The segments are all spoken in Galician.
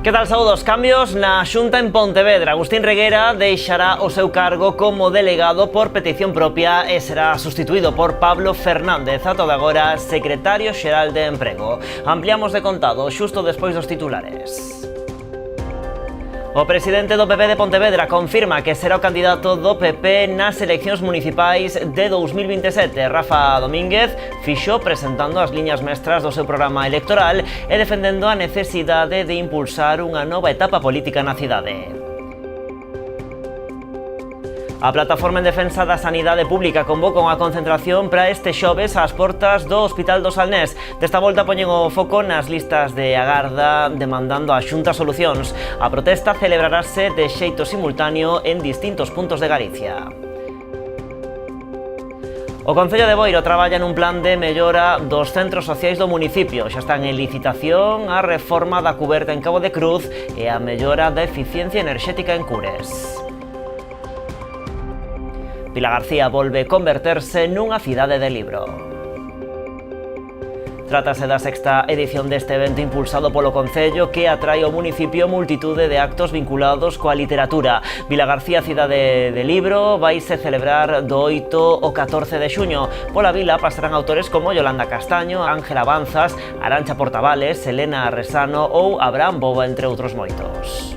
Que tal, saúdos? Cambios na Xunta en Pontevedra. Agustín Reguera deixará o seu cargo como delegado por petición propia e será sustituído por Pablo Fernández, ata de agora secretario xeral de Emprego. Ampliamos de contado xusto despois dos titulares. O presidente do PP de Pontevedra confirma que será o candidato do PP nas eleccións municipais de 2027. Rafa Domínguez fixo presentando as liñas mestras do seu programa electoral e defendendo a necesidade de impulsar unha nova etapa política na cidade. A Plataforma en Defensa da Sanidade Pública convoca unha concentración para este xoves ás portas do Hospital do Salnés. Desta volta poñen o foco nas listas de agarda demandando a Xunta solucións. A protesta celebrarase de xeito simultáneo en distintos puntos de Galicia. O Concello de Boiro traballa nun plan de mellora dos centros sociais do municipio. Xa están en licitación a reforma da cuberta en Cabo de Cruz e a mellora da eficiencia enerxética en Cures. Vilagarcía volve converterse nunha cidade de libro. Trátase da sexta edición deste evento impulsado polo Concello que atrae ao municipio multitude de actos vinculados coa literatura. Vilagarcía Cidade de Libro vaise celebrar do 8 ao 14 de xuño. Pola vila pasarán autores como Yolanda Castaño, Ángela Banzas, Arantxa Portavales, Elena Arresano ou Abraham Boba, entre outros moitos.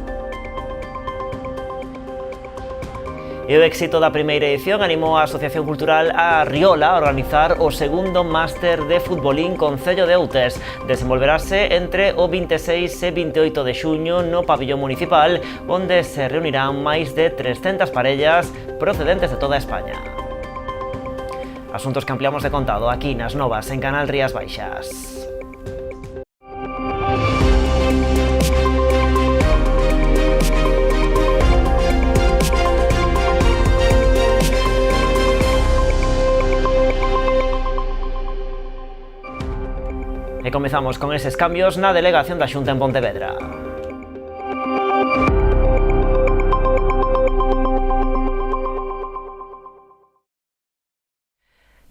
E o éxito da primeira edición animou a Asociación Cultural A Riola a organizar o segundo máster de futbolín Concello de Outes. Desenvolverase entre o 26 e 28 de xuño no pabillón municipal, onde se reunirán máis de 300 parellas procedentes de toda España. Asuntos que ampliamos de contado aquí nas Novas en Canal Rías Baixas. E comezamos con eses cambios na delegación da Xunta en Pontevedra.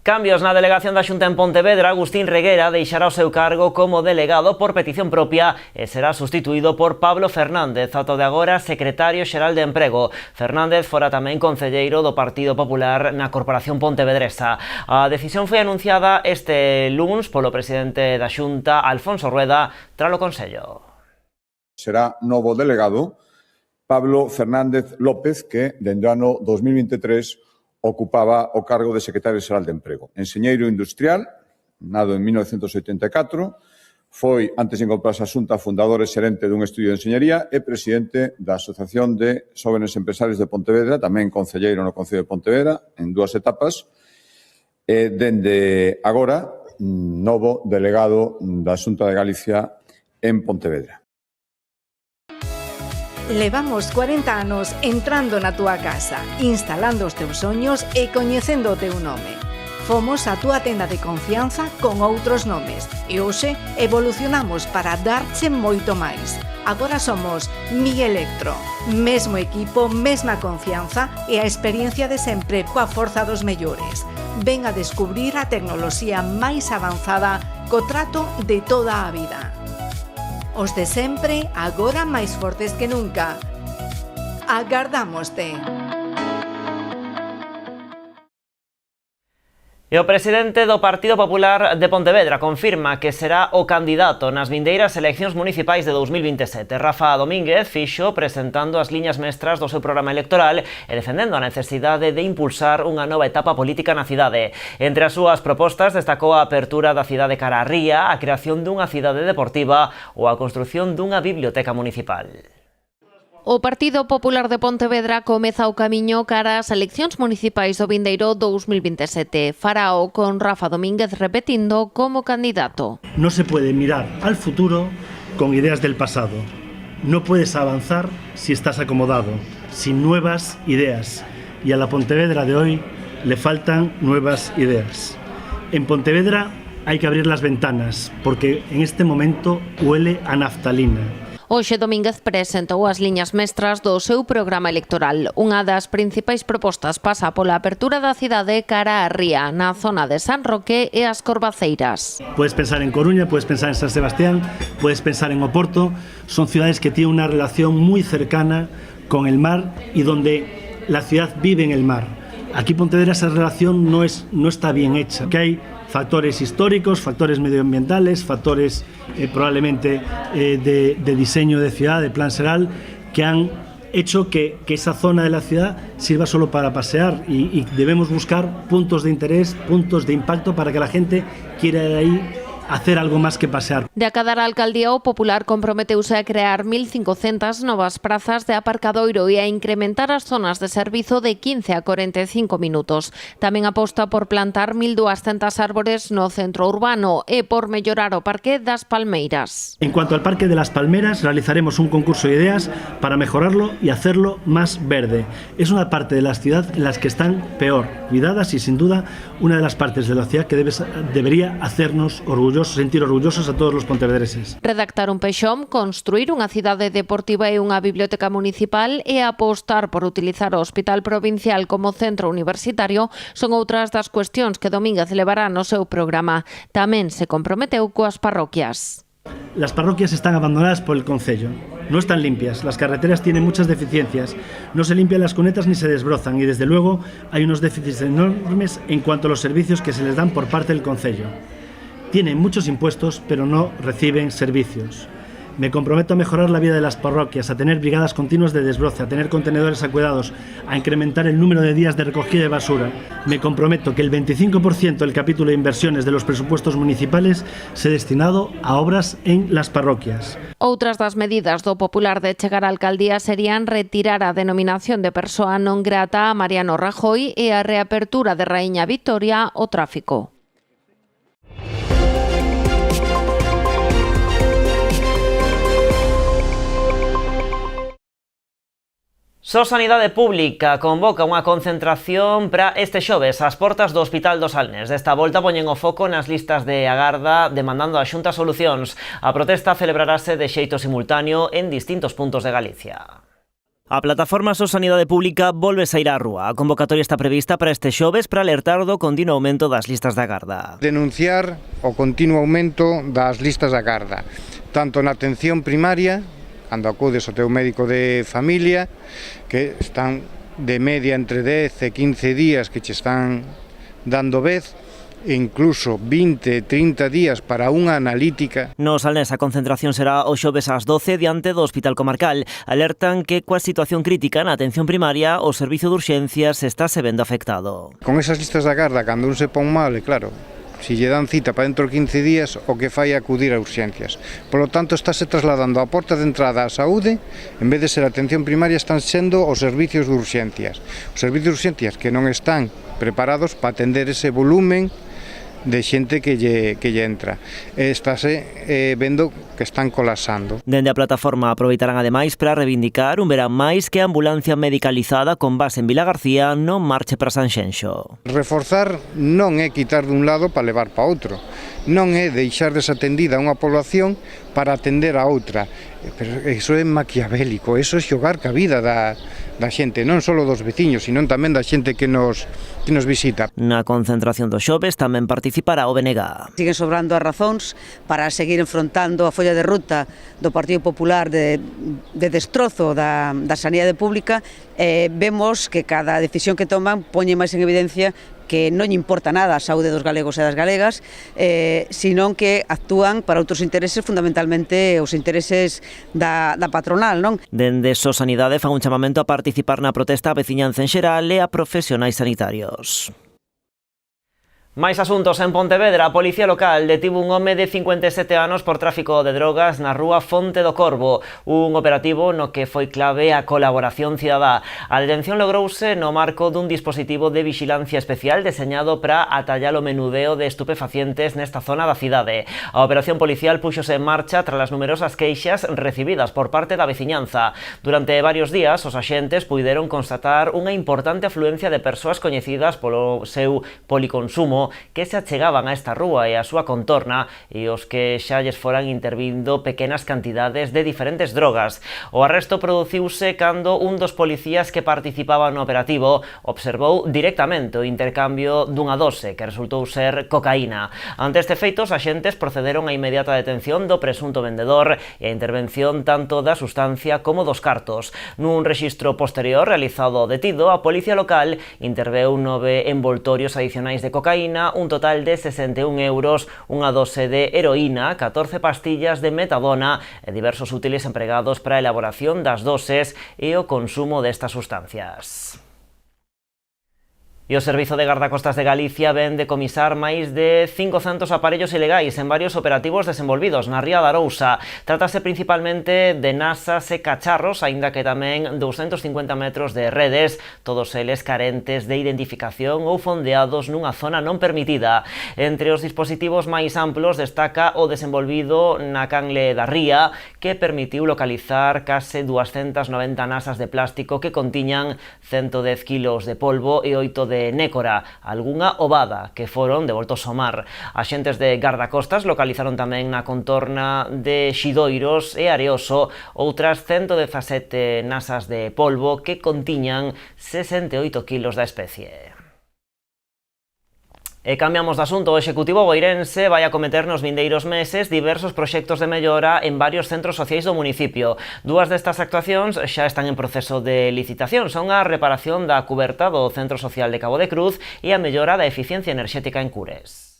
Cambios na delegación da Xunta en Pontevedra. Agustín Reguera deixará o seu cargo como delegado por petición propia e será sustituído por Pablo Fernández, ata de agora secretario xeral de Emprego. Fernández fora tamén concelleiro do Partido Popular na Corporación Pontevedresa. A decisión foi anunciada este luns polo presidente da Xunta, Alfonso Rueda, tralo Consello. Será novo delegado Pablo Fernández López, que dende o ano 2023 ocupaba o cargo de secretario xeral de Emprego. Enxeñeiro industrial, nado en 1984, foi, antes de incorporarse á Xunta, fundador e xerente dun estudio de enxeñería e presidente da Asociación de Xóvenes Empresarios de Pontevedra, tamén concelleiro no Concello de Pontevedra, en dúas etapas, e dende agora, novo delegado da Xunta de Galicia en Pontevedra. Levamos 40 anos entrando na túa casa, instalando os teus soños e coñecendo o teu nome. Fomos a túa tenda de confianza con outros nomes e hoxe evolucionamos para darche moito máis. Agora somos Mielectro, mesmo equipo, mesma confianza e a experiencia de sempre coa forza dos mellores. Ven a descubrir a tecnoloxía máis avanzada co trato de toda a vida. Os de sempre, agora máis fortes que nunca. Agardámoste. E o presidente do Partido Popular de Pontevedra confirma que será o candidato nas vindeiras eleccións municipais de 2027. Rafa Domínguez fixo presentando as liñas mestras do seu programa electoral e defendendo a necesidade de impulsar unha nova etapa política na cidade. Entre as súas propostas destacou a apertura da cidade cara á ría, a creación dunha cidade deportiva ou a construción dunha biblioteca municipal. O Partido Popular de Pontevedra comeza o camiño cara ás eleccións municipais do vindeiro 2027. Farao con Rafa Domínguez repetindo como candidato. No se puede mirar al futuro con ideas del pasado. No puedes avanzar si estás acomodado, sin nuevas ideas. Y a la Pontevedra de hoy le faltan nuevas ideas. En Pontevedra hay que abrir las ventanas porque en este momento huele a naftalina. Hoxe Domínguez presentou as liñas mestras do seu programa electoral. Unha das principais propostas pasa pola apertura da cidade cara á ría, na zona de San Roque e as Corvaceiras. Puedes pensar en Coruña, puedes pensar en San Sebastián, puedes pensar en Oporto. Son ciudades que tienen una relación muy cercana con el mar y donde la ciudad vive en el mar. Aquí Pontevedra esa relación no está bien hecha, que hay factores históricos, factores medioambientales, factores probablemente de diseño de ciudad, de plan seral, que han hecho que esa zona de la ciudad sirva solo para pasear y debemos buscar puntos de interés, puntos de impacto para que la gente quiera ir ahí hacer algo más que pasear. De acadar a alcaldía, o Popular comprometeuse a crear 1.500 novas prazas de aparcadoiro e a incrementar as zonas de servizo de 15 a 45 minutos. Tamén aposta por plantar 1.200 árbores no centro urbano e por mellorar o Parque das Palmeiras. En cuanto al Parque de las Palmeras, realizaremos un concurso de ideas para mejorarlo y hacerlo más verde. Es una parte de la ciudad en las que están peor cuidadas y sin duda una de las partes de la ciudad que debería hacernos sentir orgullosos a todos los pontevedreses. Redactar un peixón, construir unha cidade deportiva e unha biblioteca municipal e apostar por utilizar o Hospital Provincial como centro universitario son outras das cuestións que Domínguez levará no seu programa. Tamén se comprometeu coas parroquias. Las parroquias están abandonadas por el concello. No están limpias, las carreteras tienen muchas deficiencias, no se limpian las cunetas ni se desbrozan y desde luego hay unos déficits enormes en cuanto a los servicios que se les dan por parte del concello. Tienen muchos impuestos, pero no reciben servicios. Me comprometo a mejorar la vida de las parroquias, a tener brigadas continuas de desbroce, a tener contenedores acuedados, a incrementar el número de días de recogida de basura. Me comprometo que el 25% del capítulo de inversiones de los presupuestos municipales sea destinado a obras en las parroquias. Outras das medidas do Popular de chegar á alcaldía serían retirar a denominación de persoa non grata a Mariano Rajoy e a reapertura de Raíña Vitoria ao tráfico. Só Sanidade Pública convoca unha concentración para este xoves ás portas do Hospital do Salnés. Desta volta poñen o foco nas listas de agarda demandando a Xunta solucións. A protesta celebrarase de xeito simultáneo en distintos puntos de Galicia. A plataforma Só Sanidade Pública volve saír á rúa. A convocatoria está prevista para este xoves para alertar do continuo aumento das listas de agarda. Denunciar o continuo aumento das listas de agarda, tanto na atención primaria, cando acudes ao teu médico de familia, que están de media entre 10 e 15 días que che están dando vez, e incluso 20, 30 días para unha analítica. No Salnés a concentración será o xoves ás 12 diante do Hospital Comarcal. Alertan que coa situación crítica na atención primaria o servizo de urxencias está se vendo afectado. Con esas listas de agarda, cando un se pon mal, e claro, si lle dan cita para dentro de 15 días, o que fai é acudir a urxencias. Por lo tanto, estáse trasladando a porta de entrada á saúde, en vez de ser a atención primaria, están sendo os servicios de urxencias. Os servicios de urxencias que non están preparados para atender ese volumen de xente que lle entra. Estáse vendo que están colapsando. Dende a plataforma aproveitarán ademais para reivindicar un verán máis que a ambulancia medicalizada con base en Vilagarcía non marche para Sanxenxo. Reforzar non é quitar dun lado para levar para outro. Non é deixar desatendida unha población para atender a outra. Pero iso é maquiavélico, iso é xogar ca vida da xente, non só dos veciños, sino tamén da xente que nos visita. Na concentración do xoves tamén participará o BNG. Siguen sobrando as razóns para seguir enfrontando a folla de ruta do Partido Popular de destrozo da sanidade pública. Vemos que cada decisión que toman poñe máis en evidencia que non importa nada a saúde dos galegos e das galegas, senón que actúan para outros intereses, fundamentalmente os intereses da patronal, non? Dende Só Sanidade fan un chamamento a participar na protesta a veciñanza en xeral e a profesionais sanitarios. Máis asuntos en Pontevedra. A Policía Local detivo un home de 57 anos por tráfico de drogas na rúa Fonte do Corvo. Un operativo no que foi clave a colaboración cidadá. A detención logrouse no marco dun dispositivo de vixilancia especial deseñado para atallar o menudeo de estupefacientes nesta zona da cidade. A operación policial puxose en marcha tras as numerosas queixas recibidas por parte da veciñanza. Durante varios días, os axentes puideron constatar unha importante afluencia de persoas coñecidas polo seu policonsumo urbanismo que se achegaban a esta rúa e a súa contorna e os que xa lles foran intervindo pequenas cantidades de diferentes drogas. O arresto produciuse cando un dos policías que participaban no operativo observou directamente o intercambio dunha dose que resultou ser cocaína. Ante este feito, os axentes procederon á inmediata detención do presunto vendedor e a intervención tanto da sustancia como dos cartos. Nun rexistro posterior realizado ao detido, a Policía Local interveu 9 envoltorios adicionais de cocaína, un total de 61 euros, unha dose de heroína, 14 pastillas de metadona e diversos útiles empregados para a elaboración das doses e o consumo destas sustancias. E o Servizo de Gardacostas de Galicia ven decomisar máis de 500 aparellos ilegais en varios operativos desenvolvidos na Ría da Arousa. Trátase principalmente de nasas e cacharros, aínda que tamén 250 metros de redes, todos eles carentes de identificación ou fondeados nunha zona non permitida. Entre os dispositivos máis amplos destaca o desenvolvido na canle da Ría, que permitiu localizar case 290 nasas de plástico que contiñan 110 kilos de polvo e 8 de nécora, algunha ovada que foron devoltos ao mar. Axentes de gardacostas localizaron tamén na contorna de Xidoiros e Areoso outras 117 nasas de polvo que contiñan 68 kilos da especie. E cambiamos de asunto. O Executivo boirense vai acometer nos vindeiros meses diversos proxectos de mellora en varios centros sociais do municipio. Dúas destas actuacións xa están en proceso de licitación. Son a reparación da cuberta do Centro Social de Cabo de Cruz e a mellora da eficiencia enerxética en Cures.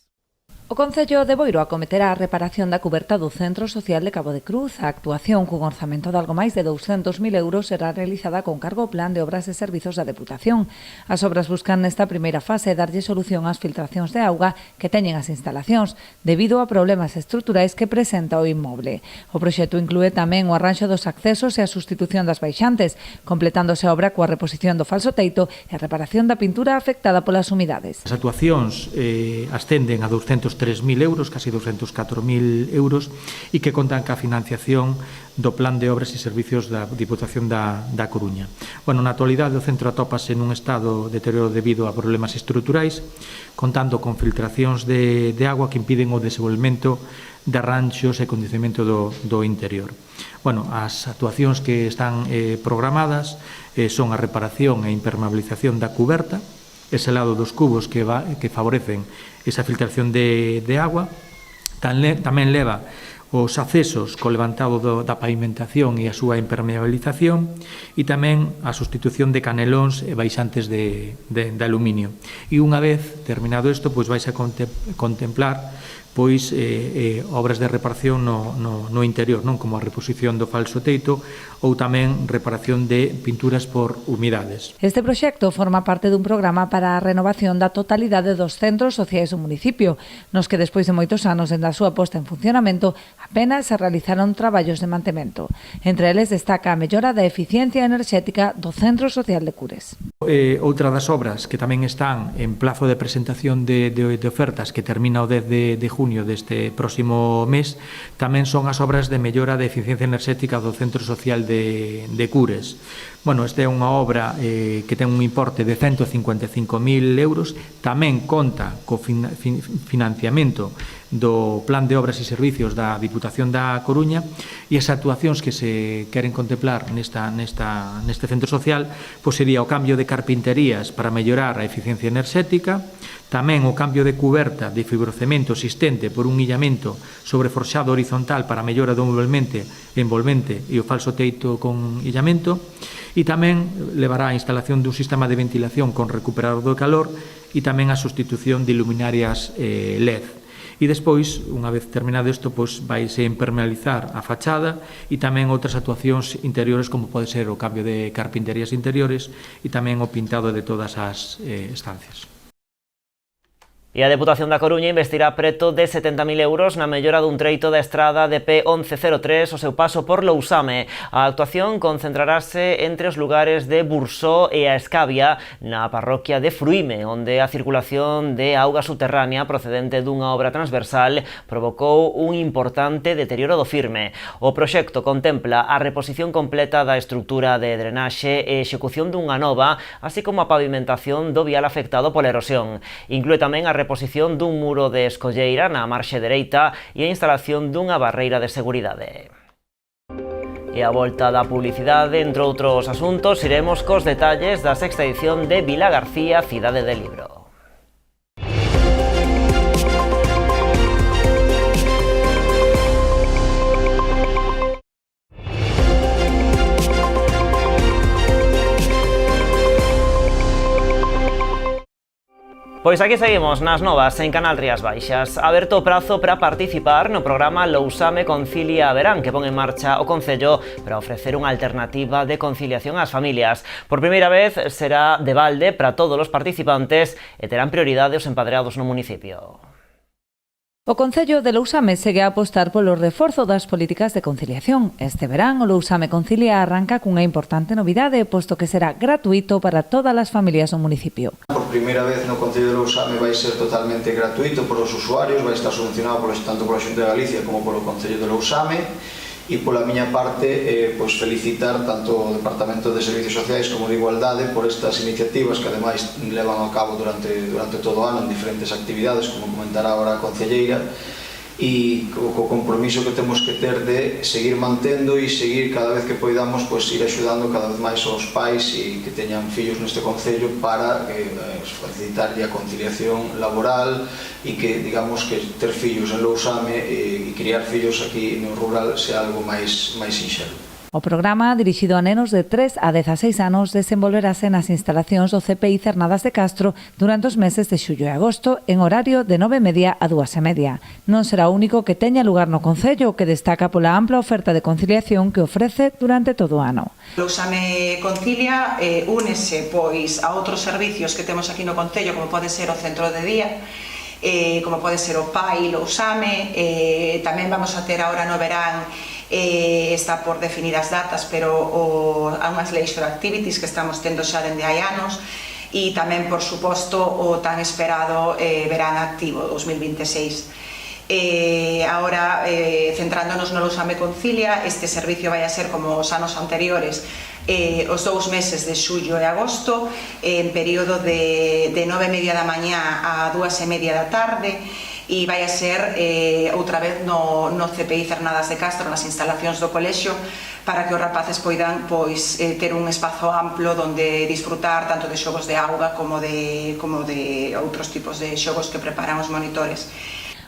O Concello de Boiro acometerá a reparación da cuberta do Centro Social de Cabo de Cruz. A actuación, cun orzamento de algo máis de 200.000 euros, será realizada con cargo ao Plan de Obras e Servizos da Deputación. As obras buscan nesta primeira fase darlle solución ás filtracións de auga que teñen as instalacións, debido a problemas estruturais que presenta o inmoble. O proxecto inclúe tamén o arranxo dos accesos e a sustitución das baixantes, completándose a obra coa reposición do falso teito e a reparación da pintura afectada polas humidades. As actuacións ascenden a 203.000 euros, casi 204.000 euros, e que contan ca financiación do Plan de Obras e Servicios da Diputación da Coruña. Bueno, na actualidade o centro atópase nun estado de deterioro debido a problemas estruturais, contando con filtracións de agua que impiden o desenvolvemento de arranxos e condicionamento do interior. Bueno, as actuacións que están programadas son a reparación e impermeabilización da cuberta, ese lado dos cubos que favorecen esa filtración de agua. Tamén leva os accesos co levantado da pavimentación e a súa impermeabilización, e tamén a sustitución de canelóns e baixantes de aluminio. E unha vez terminado isto, pois vais a contemplar pois obras de reparación no interior, non, como a reposición do falso teito ou tamén reparación de pinturas por humidades. Este proxecto forma parte dun programa para a renovación da totalidade dos centros sociais do municipio, nos que despois de moitos anos dende a súa posta en funcionamento apenas se realizaron traballos de mantemento. Entre eles destaca a mellora da eficiencia enerxética do Centro Social de Cures. Outra das obras que tamén están en plazo de presentación de ofertas, que termina o 10 de junio deste próximo mes, tamén son as obras de mellora de eficiencia enerxética do Centro Social de Cures. Bueno, esta é unha obra que ten un importe de 155.000 euros, tamén conta co financiamento do Plan de Obras e Servicios da Diputación da Coruña, e as actuacións que se queren contemplar neste centro social pois sería o cambio de carpinterías para mellorar a eficiencia enerxética, tamén o cambio de cuberta de fibrocemento existente por un illamento sobre forxado horizontal para a mellora do envolvente e o falso teito con illamento, e tamén levará a instalación dun sistema de ventilación con recuperador do calor e tamén a sustitución de luminarias LED. E despois, unha vez terminado isto, pois vaise impermeabilizar a fachada e tamén outras actuacións interiores, como pode ser o cambio de carpinterías interiores e tamén o pintado de todas as estancias. E a Deputación da Coruña investirá preto de 70.000 euros na mellora dun treito da estrada de P1103 o seu paso por Lousame. A actuación concentrarase entre os lugares de Bursó e a Escavia na parroquia de Fruíme, onde a circulación de auga subterránea procedente dunha obra transversal provocou un importante deterioro do firme. O proxecto contempla a reposición completa da estrutura de drenaxe e execución dunha nova, así como a pavimentación do vial afectado pola erosión. Inclúe tamén a reposición dun muro de escolleira na marxe dereita e a instalación dunha barreira de seguridade. E a volta da publicidade, entre outros asuntos, iremos cos detalles da sexta edición de Vila García, Cidade del Libro. Pois aquí seguimos nas novas en Canal Rías Baixas. Aberto o prazo para participar no programa Lousame Concilia Verán, que pon en marcha o Concello para ofrecer unha alternativa de conciliación ás familias. Por primeira vez será de balde para todos os participantes e terán prioridade os empadreados no municipio. O Concello de Lousame segue a apostar polo reforzo das políticas de conciliación. Este verán, o Lousame Concilia arranca cunha importante novidade, posto que será gratuito para todas as familias do municipio. Por primeira vez no Concello de Lousame vai ser totalmente gratuito para os usuarios, vai estar subvencionado tanto pola Xunta de Galicia como polo Concello de Lousame. E pola miña parte, felicitar tanto o Departamento de Servicios Sociais como de Igualdade por estas iniciativas que ademais levan a cabo durante todo o ano en diferentes actividades, como comentará agora a concelleira, e co compromiso que temos que ter de seguir mantendo e seguir cada vez que poidamos ir axudando cada vez máis aos pais e que teñan fillos neste concello para facilitarlle a conciliación laboral e que, digamos, que ter fillos en Lousame e criar fillos aquí no rural sea algo máis sinxelo. O programa, dirixido a nenos de 3 a 16 anos, desenvolverase nas instalacións do CPI Cernadas de Castro durante os meses de xullo e agosto en horario de 9:30 a 2:30. Non será o único que teña lugar no Concello, que destaca pola ampla oferta de conciliación que ofrece durante todo o ano. Lousame Concilia únese a outros servicios que temos aquí no Concello, como pode ser o centro de día, como pode ser o PAI Lousame, tamén vamos a ter agora no verán, está por definir as datas, pero há unhas leisure activities que estamos tendo xa dende hai anos, e tamén, por suposto, o tan esperado verán activo 2026. Agora, centrándonos no Lousame Concilia, este servicio vai a ser como os anos anteriores, os 2 meses de xullo e agosto, en período de 9:30 da mañá a 2:30 da tarde, e vai a ser outra vez no CPI Cernadas de Castro, nas instalacións do colexio, para que os rapaces poidan ter un espazo amplo onde disfrutar tanto de xogos de auga como de outros tipos de xogos que preparan os monitores.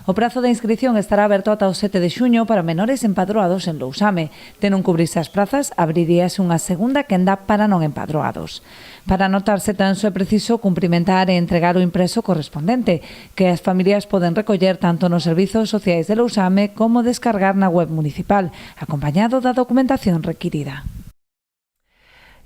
O prazo de inscripción estará aberto ata o 7 de xuño para menores empadroados en Lousame. De non cubrirse as prazas, abriríase unha segunda quenda para non empadroados. Para anotarse tan só é preciso cumprimentar e entregar o impreso correspondente, que as familias poden recoller tanto nos servizos sociais de Lousame como descargar na web municipal, acompañado da documentación requirida.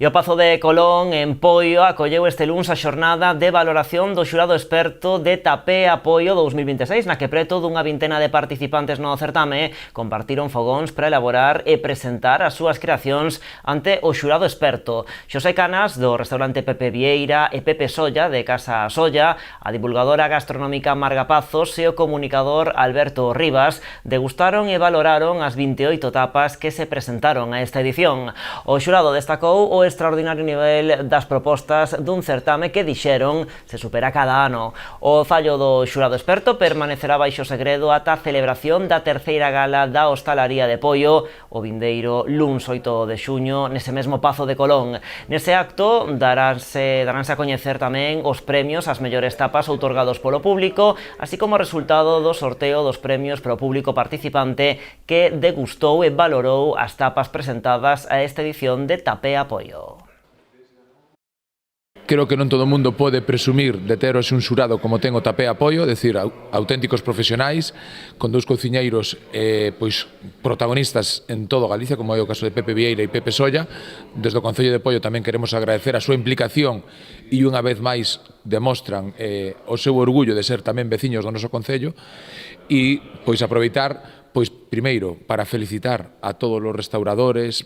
E o Pazo de Colón, en Poio, acolleu este luns a xornada de valoración do xurado experto de Tapea Poio 2026, na que preto dunha vintena de participantes no certame compartiron fogóns para elaborar e presentar as súas creacións ante o xurado experto. Xosé Canas, do restaurante Pepe Vieira, e Pepe Solla, de Casa Solla, a divulgadora gastronómica Marga Pazos e o comunicador Alberto Rivas degustaron e valoraron as 28 tapas que se presentaron a esta edición. O xurado destacou o extraordinario nivel das propostas dun certame que, dixeron, se supera cada ano. O fallo do xurado experto permanecerá baixo segredo ata a celebración da terceira gala da hostalaría de Poio o vindeiro luns 8 de xuño nese mesmo Pazo de Colón. Nese acto daránse a coñecer tamén os premios ás mellores tapas outorgados polo público, así como o resultado do sorteo dos premios para o público participante que degustou e valorou as tapas presentadas a esta edición de Tapea Poio. Creo que non todo o mundo pode presumir de ter un xurado como ten o Tapea Poio, decir, auténticos profesionais, con dous cociñeiros protagonistas en todo Galicia, como é o caso de Pepe Vieira e Pepe Solla. Desde o Concello de Poio tamén queremos agradecer a súa implicación e unha vez máis demostran o seu orgullo de ser tamén veciños do noso Concello e aproveitar primeiro para felicitar a todos os restauradores,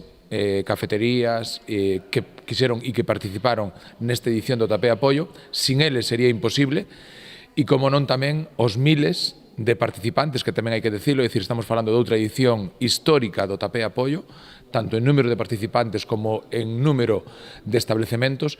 cafeterías que quixeron e que participaron nesta edición do Tapea Poio. Sin eles sería imposible, e como non tamén os miles de participantes, que tamén hai que decirlo, é dicir, estamos falando de outra edición histórica do Tapea Poio, tanto en número de participantes como en número de establecementos.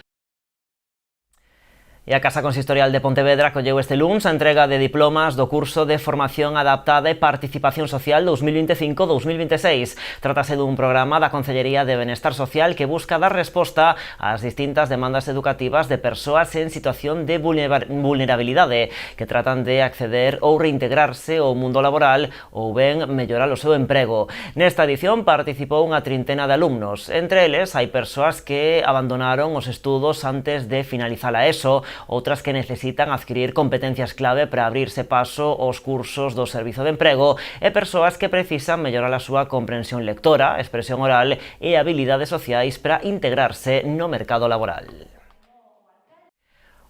E a Casa Consistorial de Pontevedra acolleu este luns a entrega de diplomas do curso de Formación Adaptada e Participación Social 2025-2026. Trátase dun programa da Concellería de Benestar Social que busca dar resposta ás distintas demandas educativas de persoas en situación de vulnerabilidade que tratan de acceder ou reintegrarse ao mundo laboral ou ben mellorar o seu emprego. Nesta edición participou unha trintena de alumnos. Entre eles hai persoas que abandonaron os estudos antes de finalizar a ESO, outras que necesitan adquirir competencias clave para abrirse paso aos cursos do Servizo de Emprego e persoas que precisan mellorar a súa comprensión lectora, expresión oral e habilidades sociais para integrarse no mercado laboral.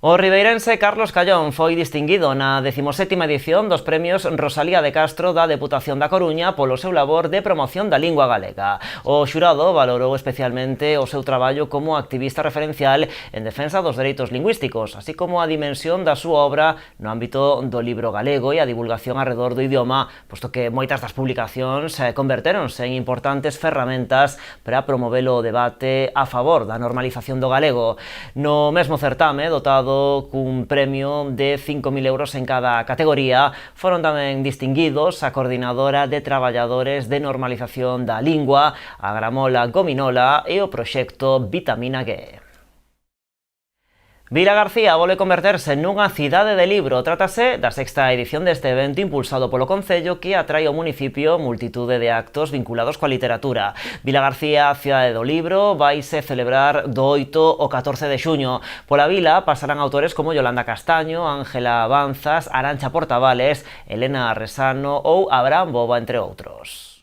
O ribeirense Carlos Callón foi distinguido na 17ª edición dos premios Rosalía de Castro da Deputación da Coruña polo seu labor de promoción da lingua galega. O xurado valorou especialmente o seu traballo como activista referencial en defensa dos dereitos lingüísticos, así como a dimensión da súa obra no ámbito do libro galego e a divulgación arredor do idioma, posto que moitas das publicacións convertéronse en importantes ferramentas para promover o debate a favor da normalización do galego. No mesmo certame, dotado cun premio de 5.000 euros en cada categoría, foron tamén distinguidos a Coordinadora de Traballadores de Normalización da Lingua, a Gramola Gominola e o proxecto Vitamina G. Vilagarcía volve converterse nunha cidade de libro. Trátase da 6ª edición deste evento impulsado polo Concello que atrae ao municipio multitude de actos vinculados coa literatura. Vilagarcía, cidade do libro, vaise celebrar do 8 ao 14 de xuño. Pola vila pasarán autores como Yolanda Castaño, Ángela Banzas, Arantxa Portavales, Elena Resano ou Abraham Boba, entre outros.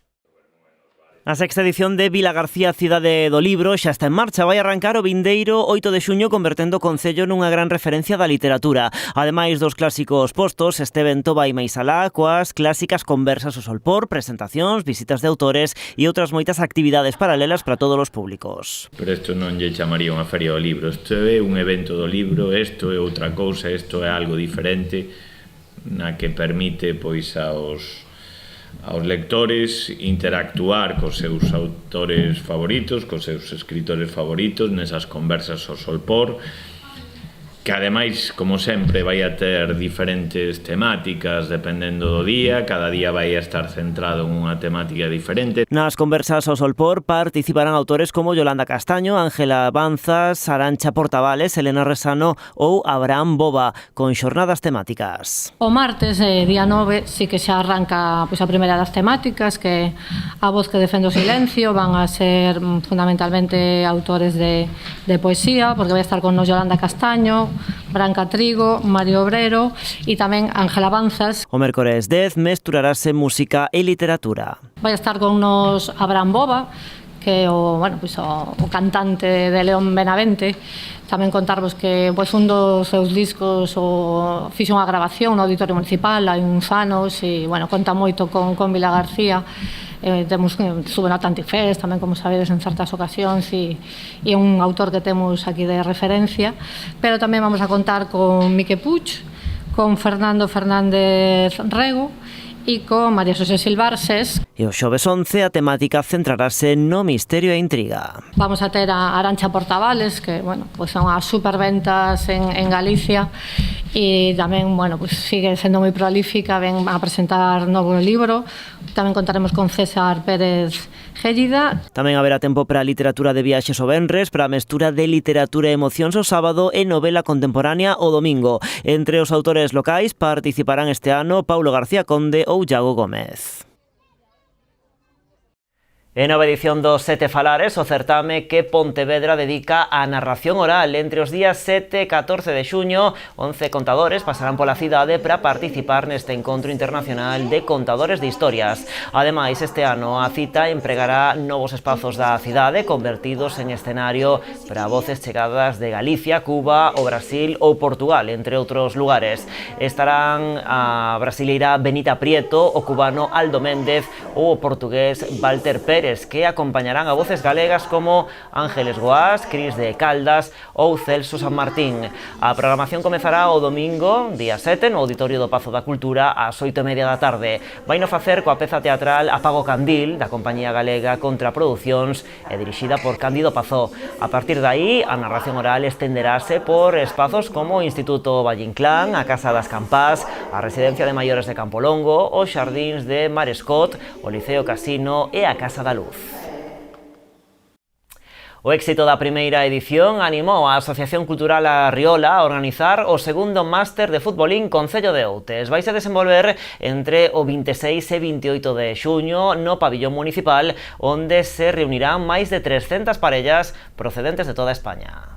A 6ª edición de Vilagarcía Cidade do Libro xa está en marcha. Vai arrancar o vindeiro 8 de xuño convertendo o Concello nunha gran referencia da literatura. Ademais dos clásicos postos, este evento vai máis alá coas clásicas conversas ao solpor, presentacións, visitas de autores e outras moitas actividades paralelas para todos os públicos. Pero isto non lle chamaría unha feria do libro, isto é un evento do libro, isto é outra cousa, isto é algo diferente na que permite pois aos lectores interactuar cos seus autores favoritos, cos seus escritores favoritos nesas conversas ao solpor, que ademais, como sempre, vai a ter diferentes temáticas dependendo do día, cada día vai a estar centrado en unha temática diferente. Nas conversas ao solpor participarán autores como Yolanda Castaño, Ángela Banzas, Arantxa Portavales, Elena Resano ou Abraham Boba, con xornadas temáticas. O martes, día 9, sí que xa arranca pois, a primeira das temáticas, que a voz que defende o silencio, van a ser fundamentalmente autores de poesía, porque vai estar con nos Yolanda Castaño, Branca Trigo, Mario Obrero e tamén Ángela Banzas. O mércores 10 mesturarase música e literatura. Vai estar con nos Abraham Boba, que é o cantante de León Benavente. Tamén contarvos que pois, un dos seus discos fixo unha grabación no Auditorio Municipal hai uns anos e conta moito con Vilagarcía. Sube no Atlantic Fest tamén, como sabedes, en certas ocasións e é un autor que temos aquí de referencia, pero tamén vamos a contar con Mique Puig, con Fernando Fernández Rego e con María Xosé Silvarses. E o xoves 11 a temática centrarase no misterio e intriga. Vamos a ter a Arantxa Portavales, que son as superventas en Galicia e tamén sigue sendo moi prolífica, ven a presentar novo libro. Tamén contaremos con César Pérez Gélida. Tamén haberá tempo para a literatura de viaxes o venres, para a mestura de literatura e emocións o sábado e novela contemporánea o domingo. Entre os autores locais participarán este ano Paulo García Conde ou Iago Gómez. En nova edición dos Sete Falares, o certame que Pontevedra dedica á narración oral. Entre os días 7 e 14 de xuño, 11 contadores pasarán pola cidade para participar neste encontro internacional de contadores de historias. Ademais, este ano a cita empregará novos espazos da cidade convertidos en escenario para voces chegadas de Galicia, Cuba, o Brasil ou Portugal, entre outros lugares. Estarán a brasileira Benita Prieto, o cubano Aldo Méndez ou o portugués Walter Pérez, mulleres que acompañarán a voces galegas como Ángeles Goás, Cris de Caldas ou Celso San Martín. A programación comezará o domingo, día 7, no Auditorio do Pazo da Cultura ás 8:30 da tarde. Vaino facer coa peza teatral Apago Candil, da compañía galega Contraproducións e dirixida por Cándido Pazó. A partir de aí, a narración oral estenderase por espazos como o Instituto Valle Inclán, a Casa das Campás, a Residencia de Maiores de Campolongo, os Xardíns de Marescot, o Liceo Casino e a Casa da Luz. O éxito da primeira edición animou a Asociación Cultural A Riola a organizar o segundo máster de futbolín Concello de Outes. Vaise desenvolver entre o 26 e 28 de xuño no pabillón municipal, onde se reunirán máis de 300 parellas procedentes de toda España.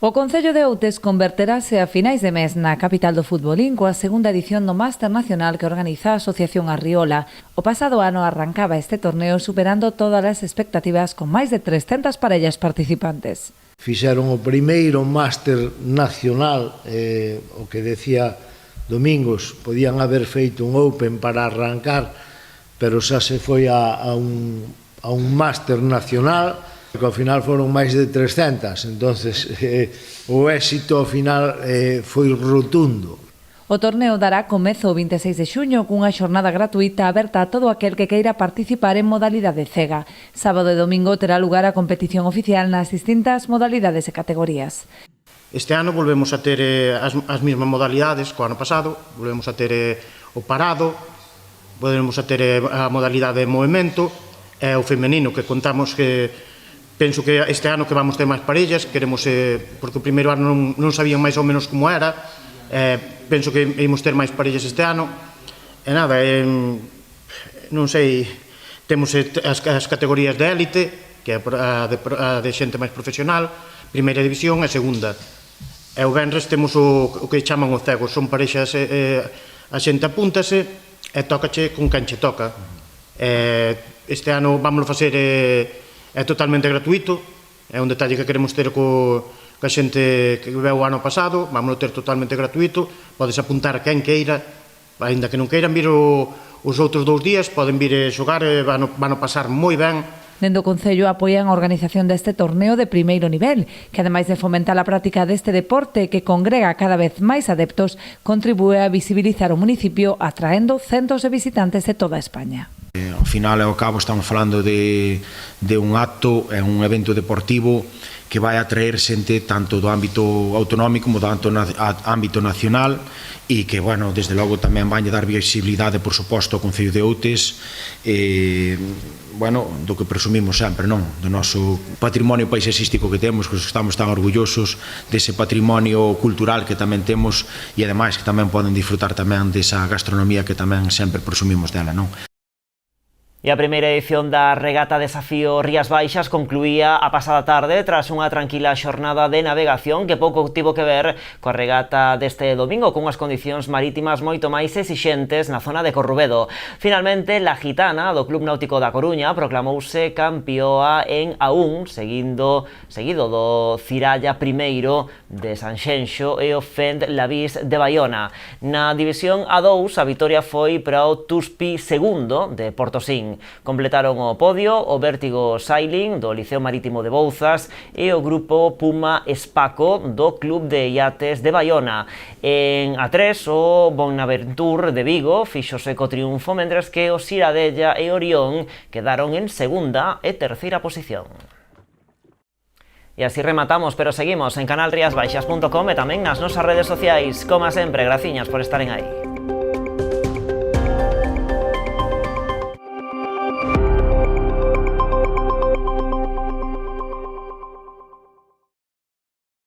O Concello de Outes converterase a finais de mes na capital do futbolín coa segunda edición do Máster Nacional que organiza a Asociación Arriola. O pasado ano arrancaba este torneo superando todas as expectativas con máis de 300 parellas participantes. Fixeron o primeiro Máster Nacional, o que decía Domingos, podían haber feito un Open para arrancar, pero xa se foi a un Máster Nacional, que ao final foron máis de 300, entonces o éxito ao final foi rotundo. O torneo dará comezo o 26 de xuño cunha xornada gratuita aberta a todo aquel que queira participar en modalidade cega. Sábado e domingo terá lugar a competición oficial nas distintas modalidades e categorías. Este ano volvemos a ter as mesmas modalidades co ano pasado, volvemos a ter o parado, volvemos a ter a modalidade de movimento e o femenino, que contamos que penso que este ano que vamos ter máis parellas, queremos, porque o primeiro ano non sabían máis ou menos como era, penso que íamos ter máis parellas este ano, e nada, non sei, temos as categorías de élite, que é a de xente máis profesional, primeira división e segunda. E o venres temos o que chaman os cegos, son parexas, a xente apúntase e tócache con quen che toca. Este ano vamos facer... É totalmente gratuito, é un detalle que queremos ter coa xente que veu o ano pasado, vamos ter totalmente gratuito, podes apuntar a quen queira, aínda que non queiran vir os outros 2 días, poden vir xogar, van a pasar moi ben. Dende o Concello apoian a organización deste torneo de primeiro nivel, que ademais de fomentar a práctica deste deporte que congrega cada vez máis adeptos, contribúe a visibilizar o municipio atraendo centos de visitantes de toda España. Ao final e ao cabo estamos falando de un acto, é un evento deportivo que vai atraer xente tanto do ámbito autonómico como do ámbito nacional e que, bueno, desde logo tamén vai dar visibilidade, por suposto, ao Concello de Outes, bueno, do que presumimos sempre, non? Do noso patrimonio paisaxístico que temos, que estamos tan orgullosos dese patrimonio cultural que tamén temos e, ademais, que tamén poden disfrutar tamén desa gastronomía que tamén sempre presumimos dela, non? E a primeira edición da regata Desafío Rías Baixas concluía a pasada tarde tras unha tranquila xornada de navegación que pouco tivo que ver coa regata deste domingo, con unhas condicións marítimas moito máis exixentes na zona de Corrubedo. Finalmente, La Gitana, do Club Náutico da Coruña, proclamouse campioa en A1, seguido do Ciralla I de Sanxenxo e o Fent Lavís de Baiona. Na división A2, a vitoria foi para o Tuspi II de Portosín. Completaron o podio o Vértigo Sailing do Liceo Marítimo de Bouzas e o grupo Puma Espaco do Club de Iates de Baiona. En A3, o Bonaventure de Vigo fíxose co triunfo, mentres que o Siradella e Orión quedaron en segunda e terceira posición. E así rematamos, pero seguimos en canalriasbaixas.com e tamén nas nosas redes sociais. Como sempre, graciñas por estaren aí.